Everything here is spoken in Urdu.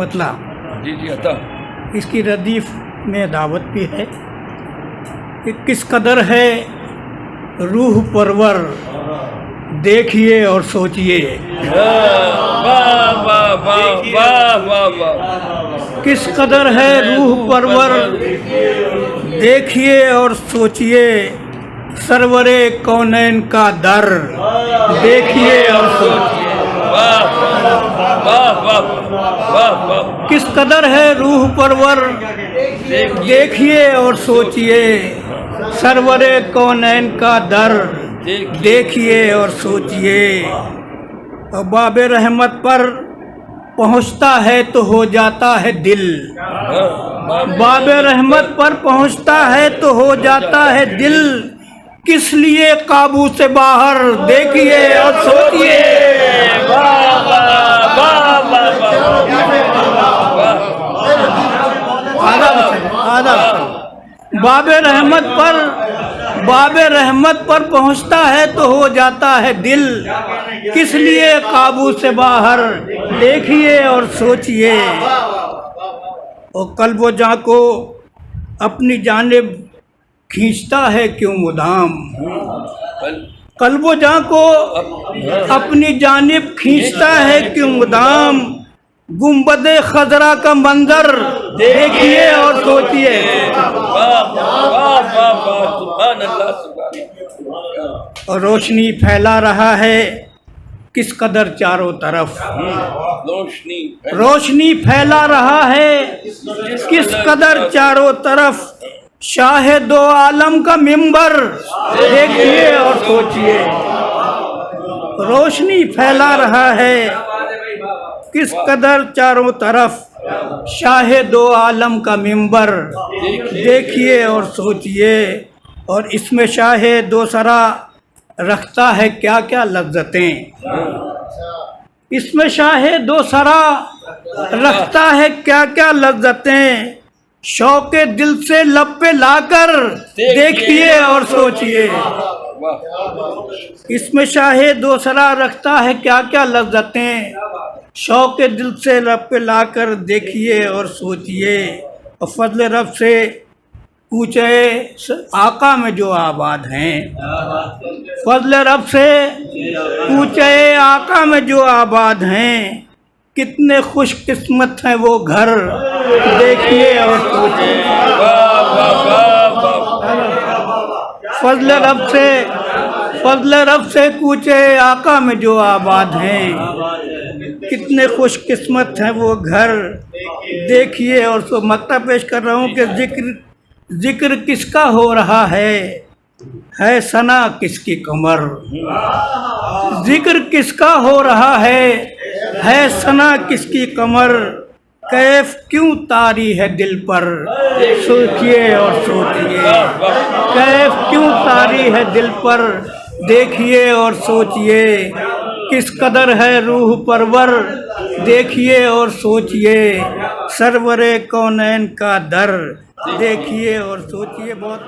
رحمۃ اللہ جی جی عطا. اس کی ردیف میں دعوت بھی ہے کہ کس قدر ہے روح پرور، دیکھیے اور سوچئے. واہ واہ واہ واہ واہ واہ. کس قدر ہے روح پرور، دیکھیے اور سوچئے. سرور کونین کا در، دیکھیے اور سوچئے. واہ واہ واہ واہ واہ. کس قدر ہے روح پرور، دیکھیے اور سوچئے. سرور کونین کا در، دیکھیے اور سوچئے. اور باب رحمت پر پہنچتا ہے تو ہو جاتا ہے دل. باب رحمت پر پہنچتا ہے تو ہو جاتا ہے دل. کس لیے قابو سے باہر، دیکھیے اور سوچئے. باب رحمت پر پہنچتا ہے تو ہو جاتا ہے دل. کس لیے قابو سے باہر، دیکھیے اور سوچئے. اور قلب و جاں کو اپنی جانب کھینچتا ہے کیوں مدام. قلب و جاں کو اپنی جانب کھینچتا ہے کیوں مدام. گنبد خضرا کا منظر دیکھیے اور سوچئے. اور روشنی پھیلا رہا ہے کس قدر چاروں طرف. روشنی پھیلا رہا ہے کس قدر چاروں طرف. شاہ دو عالم کا منبر دیکھیے اور سوچئے. روشنی پھیلا رہا ہے کس قدر چاروں طرف. شاہ دو عالم کا منبر دیکھیے اور سوچئے. اور اس میں شاہ دو سرا رکھتا ہے کیا کیا لذتیں. اس میں شاہ دو سرا رکھتا ہے کیا کیا لذتیں. شوق دل سے لب پہ لا کر دیکھیے اور سوچئے. اس میں شاہ دو سرا رکھتا ہے کیا کیا لذتیں. شوق دل سے لب پہ لا کر دیکھیے اور سوچئے. اور فضل رب سے کوچے آقا میں جو آباد ہیں. فضل رب سے کوچے آقا میں جو آباد ہیں. کتنے خوش قسمت ہیں وہ گھر، دیکھیے اور سوچئے. فضل رب سے کوچے آقا میں جو آباد ہیں. کتنے خوش قسمت ہیں وہ گھر، دیکھیے اور سو. مقطع پیش کر رہا ہوں کہ ذکر کس کا ہو رہا ہے ثنا کس کی کمر. ذکر کس کا ہو رہا ہے ثنا کس کی کمر. کیف کیوں طاری ہے دل پر، سوچئے اور سوچئے. کیف کیوں طاری ہے دل پر، دیکھیے اور سوچئے. کس قدر ہے روح پرور، دیکھیے اور سوچئے. سرور کونین کا در، دیکھیے اور سوچئے. بہت